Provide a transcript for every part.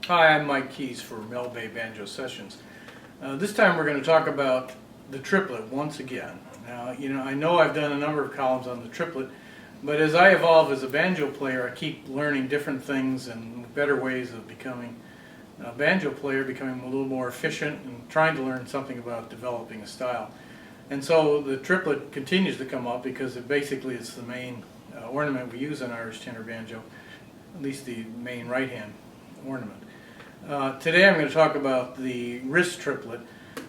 Hi, I'm Mike Keys for Mel Bay Banjo Sessions. This time we're going to talk about the triplet once again. Now, I know I've done a number of columns on the triplet, but as I evolve as a banjo player, I keep learning different things and better ways of becoming a banjo player, becoming a little more efficient and trying to learn something about developing a style. And so the triplet continues to come up because it basically is the main ornament we use in Irish tenor banjo, at least the main right hand ornament. Today I'm going to talk about the wrist triplet,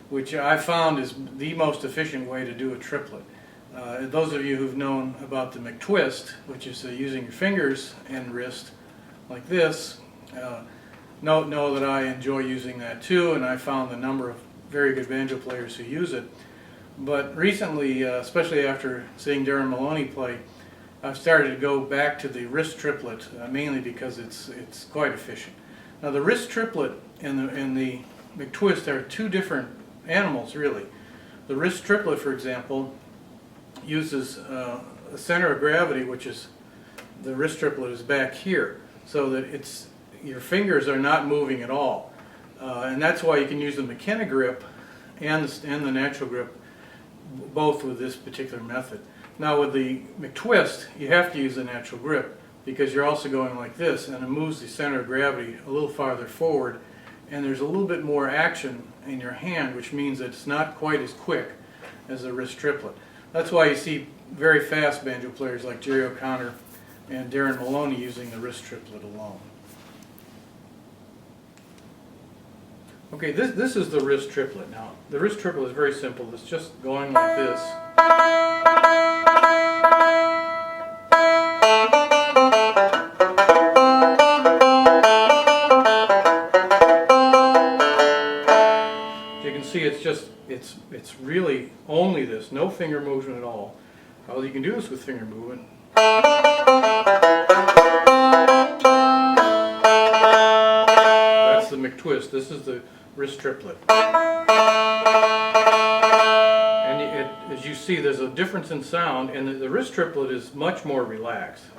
which I found is the most efficient way to do a triplet. Those of you who've known about the McTwist, which is using your fingers and wrist like this, know that I enjoy using that too, and I found a number of very good banjo players who use it. But recently, especially after seeing Darren Maloney play, I've started to go back to the wrist triplet, mainly because it's quite efficient. Now the wrist triplet and the McTwist are two different animals, really. The wrist triplet, for example, uses a center of gravity, which is the wrist triplet is back here, so that your fingers are not moving at all, and that's why you can use the McKenna grip and the natural grip, both with this particular method. Now with the McTwist, you have to use the natural grip, because you're also going like this, and it moves the center of gravity a little farther forward, and there's a little bit more action in your hand, which means that it's not quite as quick as the wrist triplet. That's why you see very fast banjo players like Jerry O'Connor and Darren Maloney using the wrist triplet alone. Okay, this is the wrist triplet. Now, the wrist triplet is very simple. It's just going like this. See, it's really only this, no finger movement at all. Well, you can do this with finger movement. That's the McTwist. This is the wrist triplet. And as you see, there's a difference in sound, and the wrist triplet is much more relaxed. In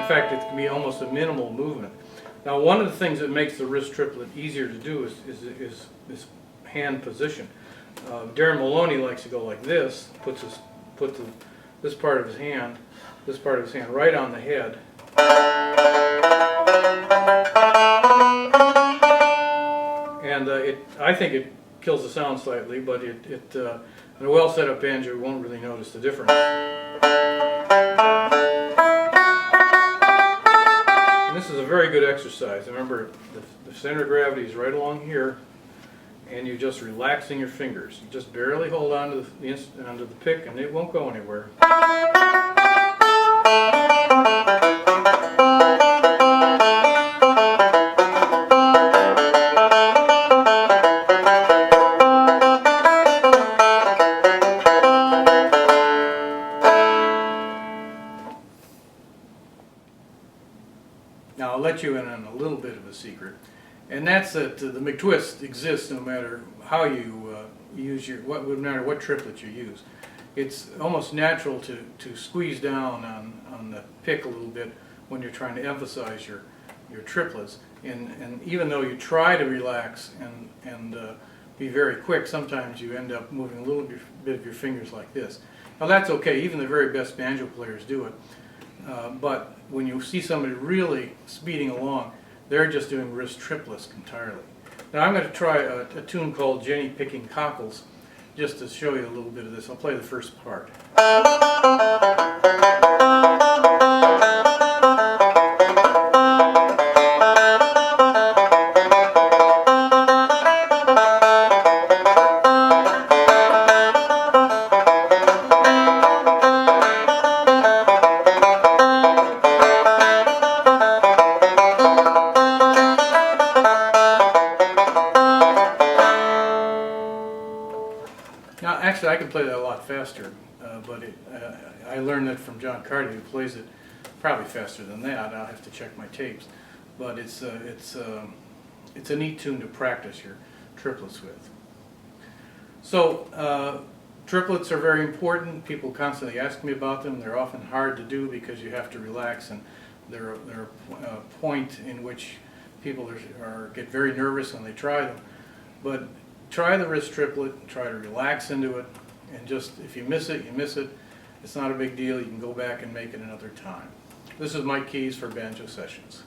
fact, it can be almost a minimal movement. Now, one of the things that makes the wrist triplet easier to do is this hand position. Darren Maloney likes to go like this, put this part of his hand right on the head, and I think it kills the sound slightly, but in a well set up banjo, you won't really notice the difference. This is a very good exercise. Remember, the center of gravity is right along here, and you're just relaxing your fingers. You just barely hold on to the pick, and it won't go anywhere. Now I'll let you in on a little bit of a secret, and that's that the McTwist exists no matter how you use no matter what triplet you use. It's almost natural to squeeze down on the pick a little bit when you're trying to emphasize your triplets, and even though you try to relax and be very quick, sometimes you end up moving a little bit of your fingers like this. Now that's okay, even the very best banjo players do it. But when you see somebody really speeding along, they're just doing wrist triplets entirely. Now I'm going to try a tune called Jenny Picking Cockles, just to show you a little bit of this. I'll play the first part. Now, actually, I can play that a lot faster, but I learned that from John Carty, who plays it probably faster than that. I'll have to check my tapes, but it's a neat tune to practice your triplets with. So, triplets are very important. People constantly ask me about them. They're often hard to do because you have to relax and They're a point in which people get very nervous when they try them. But try the wrist triplet, try to relax into it, and just, if you miss it, you miss it. It's not a big deal. You can go back and make it another time. This is Mike Keys for Banjo Sessions.